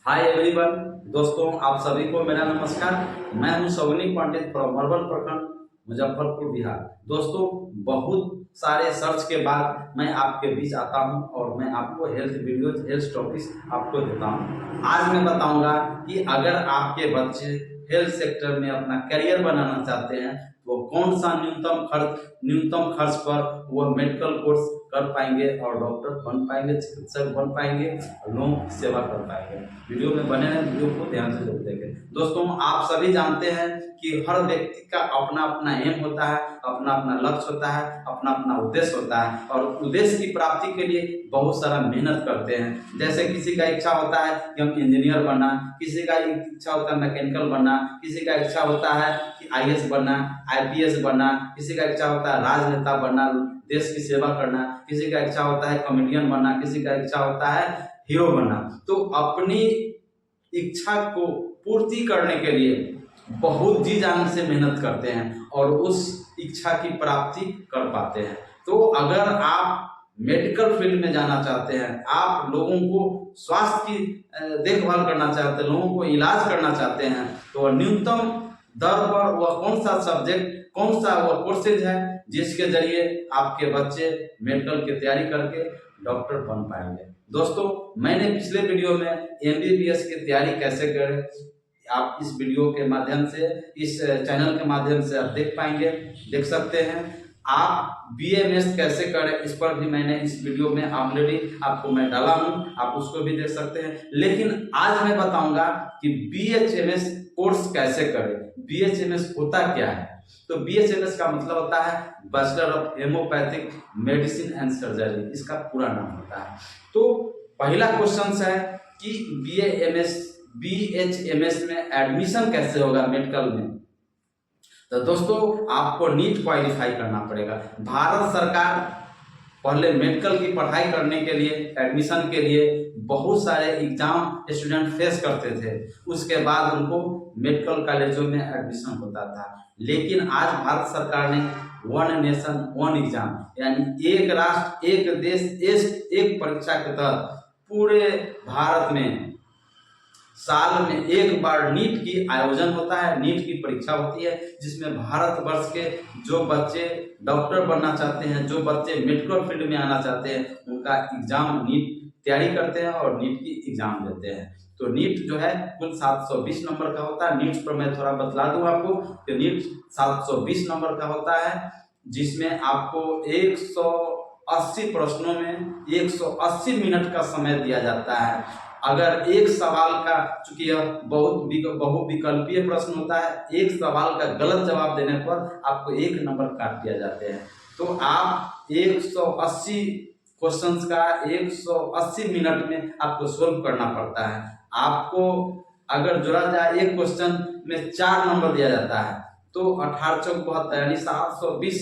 Hi everyone. दोस्तों आप सभी को मेरा नमस्कार। मैं हूं सौगनी पंडित फ्रॉम मरवल प्रखंड, मुजफ्फरपुर, बिहार। दोस्तों बहुत सारे सर्च के बाद मैं आपके बीच आता हूं और मैं आपको हेल्थ वीडियोज, हेल्थ टॉपिक्स आपको देता हूं। आज मैं बताऊंगा कि अगर आपके बच्चे हेल्थ सेक्टर में अपना करियर बनाना चाहते हैं तो कौन सा न्यूनतम खर्च पर वह मेडिकल कोर्स कर पाएंगे और डॉक्टर बन पाएंगे, चिकित्सक बन पाएंगे और लोगों की सेवा कर पाएंगे। वीडियो में बने हैं, वीडियो को ध्यान से जरूर देखें। दोस्तों आप सभी जानते हैं कि हर व्यक्ति का अपना अपना एम होता है, अपना अपना लक्ष्य होता है, अपना अपना उद्देश्य होता है और उद्देश्य की प्राप्ति के लिए बहुत सारा मेहनत करते हैं। जैसे किसी का इच्छा होता है कि हम इंजीनियर बनना, किसी का इच्छा होता है मैकेनिकल बनना, किसी का इच्छा होता है कि आईएएस बनना, आईपीएस बनना, किसी का इच्छा होता है राजनेता बनना, देश की सेवा करना, किसी का इच्छा होता है कॉमेडियन बनना, किसी का इच्छा होता है हीरो बनना। तो अपनी इच्छा को पूर्ति करने के लिए बहुत जी जान से मेहनत करते हैं और उस इच्छा की प्राप्ति कर पाते हैं। तो अगर आप मेडिकल फील्ड में जाना चाहते हैं, आप लोगों को स्वास्थ्य की देखभाल करना चाहते हैं, लोगों को इलाज करना चाहते हैं, तो न्यूनतम दर पर वह कौन सा सब्जेक्ट, कौन सा वह कोर्सेज है जिसके जरिए आपके बच्चे मेडिकल की तैयारी करके डॉक्टर बन पाएंगे। दोस्तों मैंने पिछले वीडियो में एमबीबीएस की तैयारी कैसे करें आप इस वीडियो के माध्यम से, इस चैनल के माध्यम से आप देख सकते हैं। आप बीएमएस कैसे करें इस पर भी मैंने इस वीडियो में ऑलरेडी आपको मैं डाला हूं, आप उसको भी देख सकते हैं। लेकिन आज मैं बताऊंगा कि बीएचएमएस कोर्स कैसे करें। बीएचएमएस होता क्या है? तो बीएचएमएस का मतलब होता है bachelor of homeopathic medicine and surgery, इसका पूरा नाम होता है। तो पहला क्वेश्चन है कि बीएचएमएस में एडमिशन कैसे होगा मेडिकल में। तो दोस्तों आपको नीट क्वालिफाई करना पड़ेगा। भारत सरकार पहले मेडिकल की पढ़ाई करने के लिए, एडमिशन के लिए बहुत सारे एग्जाम स्टूडेंट फेस करते थे, उसके बाद उनको मेडिकल कॉलेजों में एडमिशन होता था। लेकिन आज भारत सरकार ने वन नेशन वन एग्जाम, यानी एक राष्ट्र एक देश एक परीक्षा के तहत पूरे भारत में साल में एक बार नीट की आयोजन होता है, नीट की परीक्षा होती है, जिसमें भारतवर्ष के जो बच्चे डॉक्टर बनना चाहते हैं, जो बच्चे मेडिकल फील्ड में आना चाहते हैं, उनका एग्जाम नीट तैयारी करते हैं और नीट की एग्जाम देते हैं। तो नीट जो है कुल 720 नंबर का होता है। नीट पर मैं थोड़ा बतला दूं आपको कि नीट 720 नंबर का होता है, जिसमें आपको 180 प्रश्नों में 180 मिनट का समय दिया जाता है। अगर एक सवाल का, चूंकि यह बहुविकल्पीय प्रश्न होता है, एक सवाल का गलत जवाब देने पर आपको 1 नंबर काट दिया जाते हैं। तो आप 180 क्वेश्चंस का 180 मिनट में आपको सोल्व करना पड़ता है। आपको अगर जोड़ा जाए एक क्वेश्चन में 4 नंबर दिया जाता है तो 18 चौक 72 यानी 720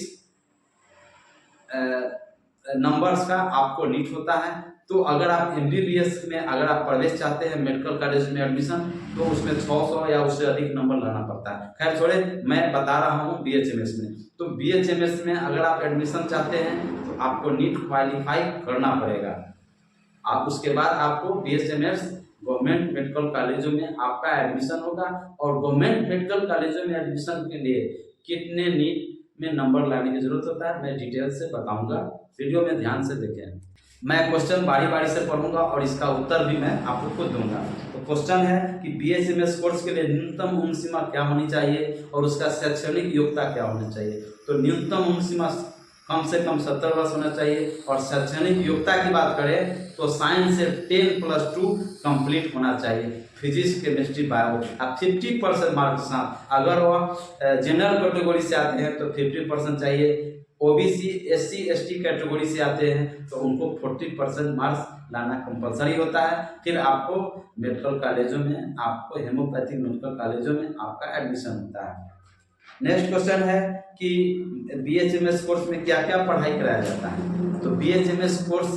नंबर्स का आपको नीट होता है। तो अगर आप एमबीबीएस में अगर आप प्रवेश चाहते हैं मेडिकल कॉलेज में एडमिशन, तो उसमें 600 या उससे अधिक नंबर लाना पड़ता है। खैर छोड़े, मैं बता रहा हूँ बीएचएमएस में। तो बीएचएमएस में अगर आप एडमिशन चाहते हैं तो आपको नीट क्वालिफाई करना पड़ेगा। आप उसके बाद आपको बीएचएमएस गवर्नमेंट मेडिकल कॉलेजों में आपका एडमिशन होगा। और गवर्नमेंट मेडिकल कॉलेजों में एडमिशन के लिए कितने नीट में नंबर लाने की जरूरत होता है मैं डिटेल से बताऊंगा, वीडियो में ध्यान से देखें। मैं क्वेश्चन बारी बारी से पढ़ूंगा और इसका उत्तर भी मैं आपको खुद दूंगा। तो क्वेश्चन है कि बीएचएमएस कोर्स के लिए न्यूनतम उम्र सीमा क्या होनी चाहिए और उसका शैक्षणिक योग्यता क्या होनी चाहिए। तो न्यूनतम उम्र सीमा कम से कम 70 वर्ष होना चाहिए और शैक्षणिक योग्यता की बात करें तो साइंस से 10+2 कंप्लीट होना चाहिए। Physics, chemistry, bio. आप 50% मार्क्स के साथ, अगर वह जनरल कैटेगरी से आते हैं तो 50% चाहिए, ओबीसी, एससी, एसटी कैटेगरी से आते हैं तो उनको 40% मार्क्स लाना कंपलसरी होता है। फिर आपको मेडिकल कॉलेजों में, आपको हेमोपैथिक मेडिकल कॉलेजों में आपका एडमिशन होता है। नेक्स्ट क्वेश्चन है कि बीएचएमएस कोर्स में क्या क्या पढ़ाई कराया जाता है। तो बीएचएमएस कोर्स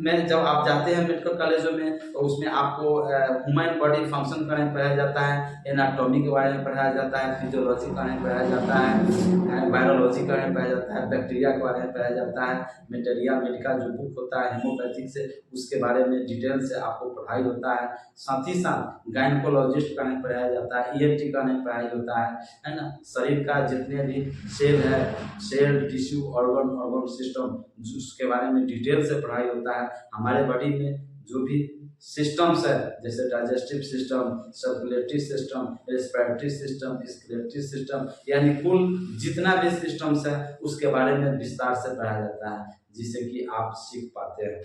में जब आप जाते हैं मेडिकल कॉलेजों में तो उसमें आपको ह्यूमन बॉडी फंक्शन के बारे में पढ़ाया जाता है, एनाटॉमी के बारे में पढ़ाया जाता है, फिजियोलॉजी के बारे में पढ़ाया जाता है, वायरोलॉजी के बारे में पढ़ाया जाता है, बैक्टीरिया के बारे में पढ़ाया जाता है, मेटेरिया मेडिका जो बुक होता है हेमोपैथिक से उसके बारे में डिटेल से आपको पढ़ाई होता है। साथ ही साथ गायनकोलॉजिस्ट के बारे में पढ़ाया जाता है, ईएनटी का बारे में पढ़ाई होता है ना। शरीर का जितने भी सेल है, सेल टिश्यू ऑर्गन सिस्टम उसके बारे में डिटेल से पढ़ाई होता है। हमारे बॉडी में जो भी सिस्टम्स है जैसे digestive system, circulatory system, respiratory system, skeletal system, यानी कुल जितना भी सिस्टम्स है उसके बारे में विस्तार से पढ़ाया जाता है जिससे कि आप सीख पाते हैं।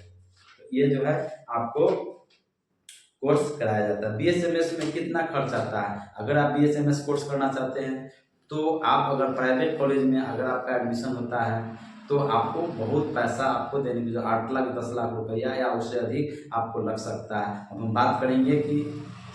ये जो है आपको कोर्स कराया जाता है। बीएसएमएस में कितना खर्च आता है? अगर आप बीएसएमएस कोर्स करना चाहते हैं तो आप अगर प्राइवेट कॉलेज में अगर आपका एडमिशन होता है तो आपको बहुत पैसा आपको देने की जो 8 लाख 10 लाख रुपया या उससे अधिक आपको लग सकता है। अब हम बात करेंगे कि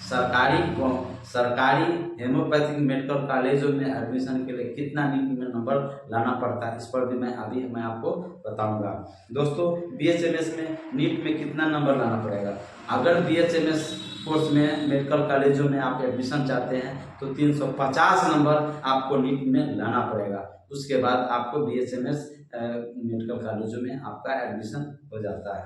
सरकारी हेमोपैथिक मेडिकल कॉलेजों में एडमिशन के लिए कितना नीट में नंबर लाना पड़ता है, इस पर भी मैं आपको बताऊंगा। दोस्तों बीएचएमएस में नीट में कितना नंबर लाना पड़ेगा? अगर बीएचएमएस कोर्स में मेडिकल कॉलेजों में आप एडमिशन चाहते हैं तो 350 नंबर आपको नीट में लाना पड़ेगा। उसके बाद आपको बीएचएमएस मेडिकल कॉलेजों में आपका एडमिशन हो जाता है।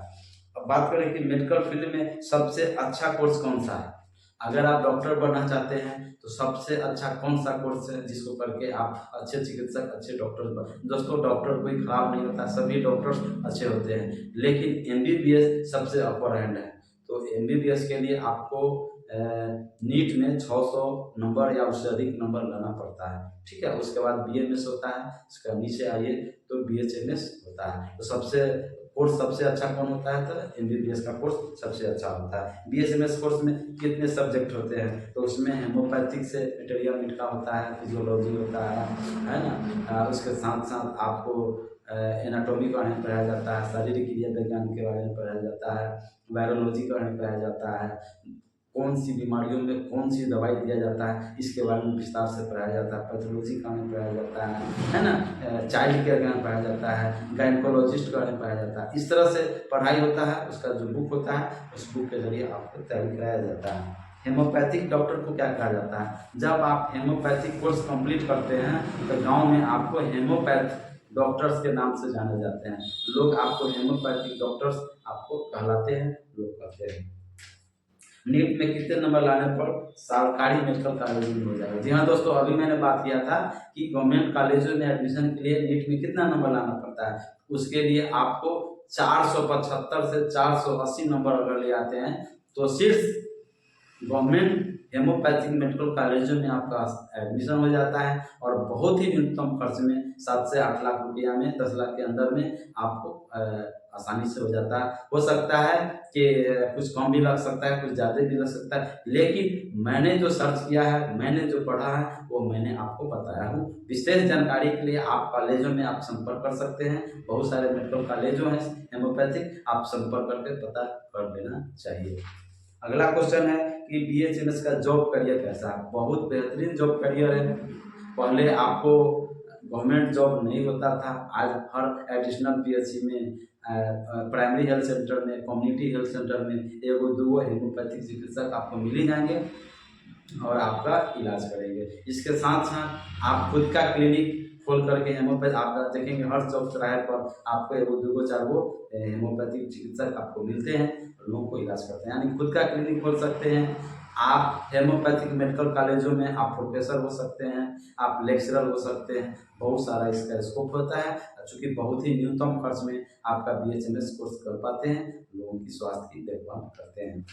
अब बात करें कि मेडिकल फील्ड में सबसे अच्छा कोर्स कौन सा है? अगर आप डॉक्टर बनना चाहते हैं तो सबसे अच्छा कौन सा कोर्स है जिसको करके आप अच्छे चिकित्सक, अच्छे डॉक्टर बन। दोस्तों डॉक्टर कोई खराब नहीं होता, सभी डॉक्टर्स अच्छे होते हैं, लेकिन एमबीबीएस सबसे अपर हैंड है। तो एमबीबीएस के लिए आपको नीट में 600 नंबर या उससे अधिक नंबर लाना पड़ता है, ठीक है। उसके बाद बीएमएस होता है, उसका नीचे आइए तो बीएचएमएस होता है। तो सबसे अच्छा कौन होता है? तो एमबीबीएस का कोर्स सबसे अच्छा होता है। बीएचएमएस कोर्स में कितने सब्जेक्ट होते हैं? तो उसमें हेमोपैथिक से मेटेरिया मेडिका होता है, फिजियोलॉजी होता है ना। उसके साथ साथ आपको एनाटॉमी के बारे में पढ़ाया जाता है, शारीरिक क्रिया विज्ञान के बारे में पढ़ाया जाता है, वायरोलॉजी के बारे में पढ़ाया जाता है, कौन सी बीमारियों में कौन सी दवाई दिया जाता है इसके बारे में विस्तार से पढ़ाया जाता है, पैथोलॉजी का में पढ़ाया जाता है ना, चाइल्ड केयर का में पढ़ाया जाता है, गायनकोलॉजिस्ट का में पढ़ाया जाता है। इस तरह से पढ़ाई होता है। उसका जो बुक होता है उस बुक के जरिए आपको तैयारी कराया जाता है। हेमोपैथिक डॉक्टर को क्या कहा जाता है? जब आप हेमोपैथिक कोर्स कंप्लीट करते हैं तो गाँव में आपको हेमोपैथ डॉक्टर्स के नाम से जाने जाते हैं। लोग आपको हेमोपैथिक डॉक्टर्स आपको कहलाते हैं, लोग कहते हैं। नीट में कितने नंबर लाने पर सरकारी मेडिकल कॉलेज में हो जाएगा? जी हाँ दोस्तों, अभी मैंने बात किया था कि गवर्नमेंट कॉलेजों में एडमिशन के लिए नीट में कितना नंबर लाना पड़ता है। उसके लिए आपको 475 से 480 नंबर अगर ले आते हैं तो सिर्फ गवर्नमेंट हेमोपैथिक मेडिकल कॉलेजों में आपका एडमिशन हो जाता है और बहुत ही न्यूनतम खर्च में 7 से 8 लाख रुपया में, 10 लाख के अंदर में आपको आसानी से हो जाता है। हो सकता है कि कुछ कम भी लग सकता है, कुछ ज़्यादा भी लग सकता है, लेकिन मैंने जो सर्च किया है, मैंने जो पढ़ा है वो मैंने आपको बताया हूँ। विशेष जानकारी के लिए आप कॉलेजों में आप संपर्क कर सकते हैं। बहुत सारे मेडिकल कॉलेजों हैं हेमोपैथिक, आप संपर्क करके पता कर लेना चाहिए। अगला क्वेश्चन है कि बीएचएमएस का जॉब करियर कैसा है? बहुत बेहतरीन जॉब करियर है। पहले आपको गवर्नमेंट जॉब नहीं होता था, आज हर एडिशनल पीएचसी में, प्राइमरी हेल्थ सेंटर में, कम्युनिटी हेल्थ सेंटर में एगो दूगो हेमोपैथिक चिकित्सक आपको मिल ही जाएंगे और आपका इलाज करेंगे। इसके साथ साथ आप खुद का क्लिनिक खोल करके हेमोपैथ आप देखेंगे हर चौक चौराहे पर आपको एगो दूगो चारगो हेमोपैथिक चिकित्सक आपको मिलते हैं, लोगों को इलाज करते हैं, यानी खुद का क्लिनिक खोल सकते हैं। आप हेमोपैथिक मेडिकल कॉलेजों में आप प्रोफेसर हो सकते हैं, आप लेक्चरर हो सकते हैं। बहुत सारा इसका स्कोप होता है। चूँकि बहुत ही न्यूनतम खर्च में आपका बीएचएमएस कोर्स कर पाते हैं, लोगों की स्वास्थ्य की देखभाल करते हैं।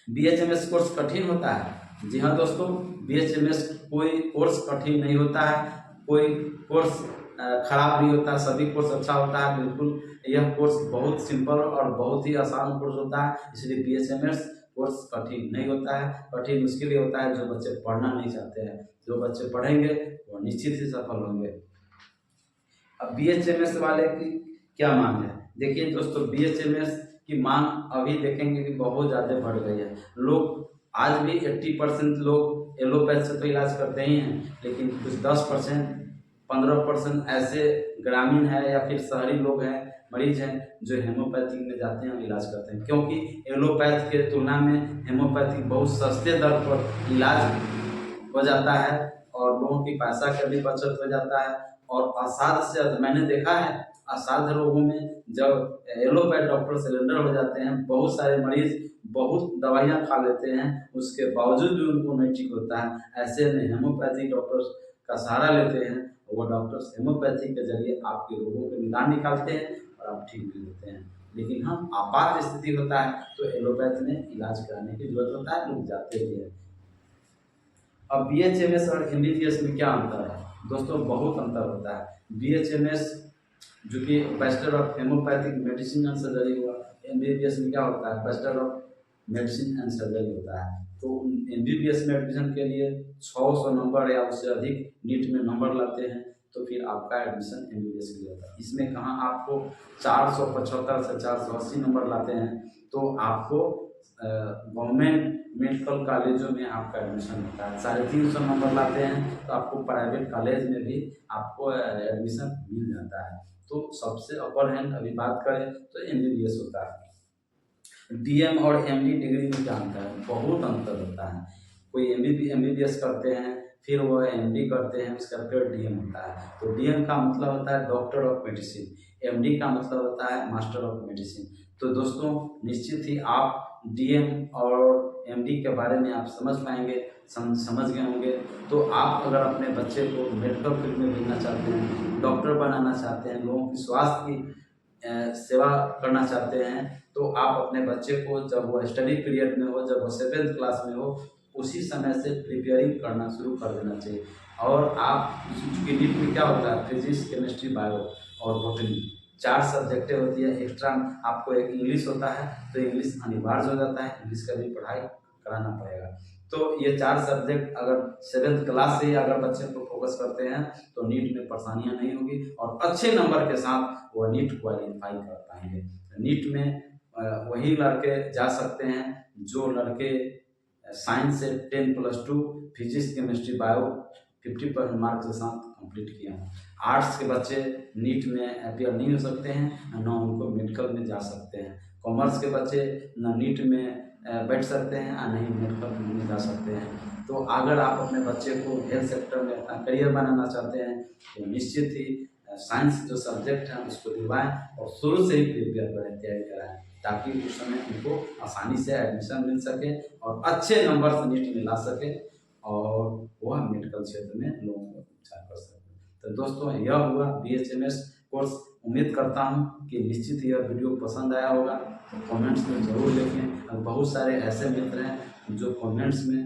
बीएचएमएस कोर्स कठिन होता है? जी हाँ दोस्तों, बीएचएमएस कोई कोर्स कठिन नहीं होता है, कोई कोर्स खराब नहीं होता, सभी कोर्स अच्छा होता है। बिल्कुल यह कोर्स बहुत सिंपल और बहुत ही आसान कोर्स होता है, इसलिए बीएचएमएस कोर्स कठिन नहीं होता है। कठिन उसके लिए होता है जो बच्चे पढ़ना नहीं चाहते हैं। जो बच्चे पढ़ेंगे वो निश्चित ही सफल होंगे। अब बीएचएमएस वाले की क्या मांग है? देखिए दोस्तों, बीएचएमएस की मांग अभी देखेंगे कि बहुत ज़्यादा बढ़ गई है। लोग आज भी 80% लोग एलोपैथ से तो इलाज करते ही हैं, लेकिन कुछ 10% 15% ऐसे ग्रामीण है या फिर शहरी लोग हैं मरीज हैं जो हेमोपैथिक में जाते हैं और इलाज करते हैं, क्योंकि एलोपैथ के तुलना में हेमोपैथिक बहुत सस्ते दर पर इलाज हो जाता है और लोगों की पैसा का भी बचत हो जाता है। और असाध्य से मैंने देखा है असाध्य रोगों में जब एलोपैथ डॉक्टर सरेंडर हो जाते हैं, बहुत सारे मरीज बहुत दवाइयाँ खा लेते हैं, उसके बावजूद भी उनको नहीं ठीक होता है। ऐसे में हेमोपैथिक डॉक्टर्स का सहारा लेते हैं, वो डॉक्टर्स हेमोपैथी के जरिए आपके रोगों के निदान निकालते हैं और आप ठीक भी होते हैं। लेकिन हम आपात स्थिति होता है तो एलोपैथ में इलाज कराने की जरूरत होता है, लोग जाते भी हैं। अब BHMS और MBBS में क्या अंतर है दोस्तों? बहुत अंतर होता है। BHMS जो कि bachelor of homeopathic medicine and surgery हुआ, MBBS में क्या होता है? Bachelor of medicine and surgery होता है। तो MBBS में एडमिशन के लिए 600 नंबर या उससे अधिक नीट में नंबर लाते हैं, तो फिर आपका एडमिशन MBBS के लिए होता है। इसमें कहाँ आपको 475 से 480 नंबर लाते हैं तो आपको गवर्नमेंट मेडिकल कॉलेजों में आपका एडमिशन होता है। 350 नंबर लाते हैं तो आपको प्राइवेट कॉलेज में भी आपको एडमिशन मिल जाता है। तो सबसे अपर हैंड अभी बात करें तो MBBS होता है। DM और MD डिग्री में क्या अंतर है? बहुत अंतर होता है। कोई MBBS करते हैं, फिर वो MD करते हैं, उसका फिर DM होता है। तो DM का मतलब होता है डॉक्टर ऑफ मेडिसिन, MD का मतलब होता है मास्टर ऑफ मेडिसिन। तो दोस्तों निश्चित ही आप DM और MD के बारे में आप समझ पाएंगे, समझ गए होंगे। तो आप अगर अपने बच्चे को मेडिकल फील्ड में भेजना चाहते हैं, डॉक्टर बनाना चाहते हैं, लोगों की स्वास्थ्य की सेवा करना चाहते हैं, तो आप अपने बच्चे को जब वो स्टडी पीरियड में हो, जब वो 7th क्लास में हो, उसी समय से प्रिपेयरिंग करना शुरू कर देना चाहिए। और आप चूँकि नीट में क्या होता है, फिजिक्स, केमिस्ट्री, बायो और बॉटनी 4 सब्जेक्टें होती है। एक्स्ट्रा आपको एक इंग्लिश होता है, तो इंग्लिश अनिवार्य हो जाता है, इंग्लिश का भी पढ़ाई कराना पड़ेगा। तो ये 4 सब्जेक्ट अगर 7th क्लास से ही अगर बच्चे को फोकस करते हैं तो नीट में परेशानियां नहीं होगी और अच्छे नंबर के साथ वो नीट क्वालिफाई कर पाएंगे। नीट में वही लड़के जा सकते हैं जो लड़के साइंस से 10+2 फिजिक्स, केमिस्ट्री, बायो 50% मार्क्स के साथ कंप्लीट किया। आर्ट्स के बच्चे नीट में अपियर नहीं हो सकते हैं, न उनको मेडिकल में जा सकते हैं। कॉमर्स के बच्चे न नीट में बैठ सकते हैं और नहीं मेडिकल में जा सकते हैं। तो अगर आप अपने बच्चे को हेल्थ सेक्टर में अपना करियर बनाना चाहते हैं तो निश्चित ही साइंस जो सब्जेक्ट है उसको दिलवाएं और शुरू से ही प्रिपेयर करें, तैयारी कराएं, ताकि उस समय उनको आसानी से एडमिशन मिल सके और अच्छे नंबर से नीट में ला सके और वह मेडिकल क्षेत्र में लोगों को उपचार कर सके। तो दोस्तों यह हुआ BHMS कोर्स। उम्मीद करता हूँ कि निश्चित यह वीडियो पसंद आया होगा। तो कमेंट्स में ज़रूर लिखें। और बहुत सारे ऐसे मित्र हैं जो कमेंट्स में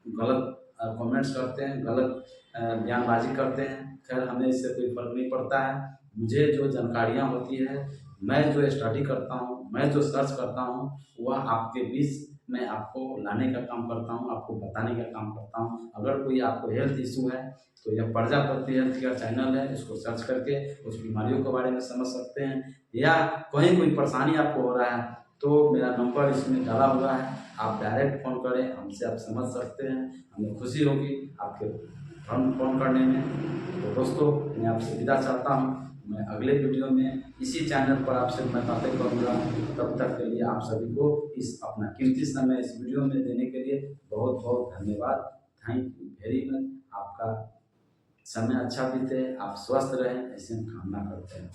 गलत कमेंट्स करते हैं, गलत बयानबाजी करते हैं। खैर हमें इससे कोई फर्क नहीं पड़ता है। मुझे जो जानकारियाँ होती है, मैं जो स्टडी करता हूँ, मैं जो सर्च करता हूँ, वह आपके बीच में आपको लाने का काम करता हूँ, आपको बताने का काम करता हूँ। अगर कोई आपको हेल्थ इशू है तो यह प्रजापति हेल्थ केयर चैनल है, इसको सर्च करके उस बीमारियों के बारे में समझ सकते हैं। या कहीं कोई परेशानी आपको हो रहा है तो मेरा नंबर इसमें डाला हुआ है, आप डायरेक्ट फ़ोन करें, हमसे आप समझ सकते हैं। हमें खुशी होगी आपके फ़ोन करने में। तो दोस्तों मैं आपसे विदा चाहता हूँ। मैं अगले वीडियो में इसी चैनल पर आपसे मैं बातें करूँगा। तब तक के लिए आप सभी को इस अपना कीमती समय इस वीडियो में देने के लिए बहुत बहुत धन्यवाद। Thank you very much. आपका समय अच्छा बीते, आप स्वस्थ रहें, ऐसे हम कामना करते हैं।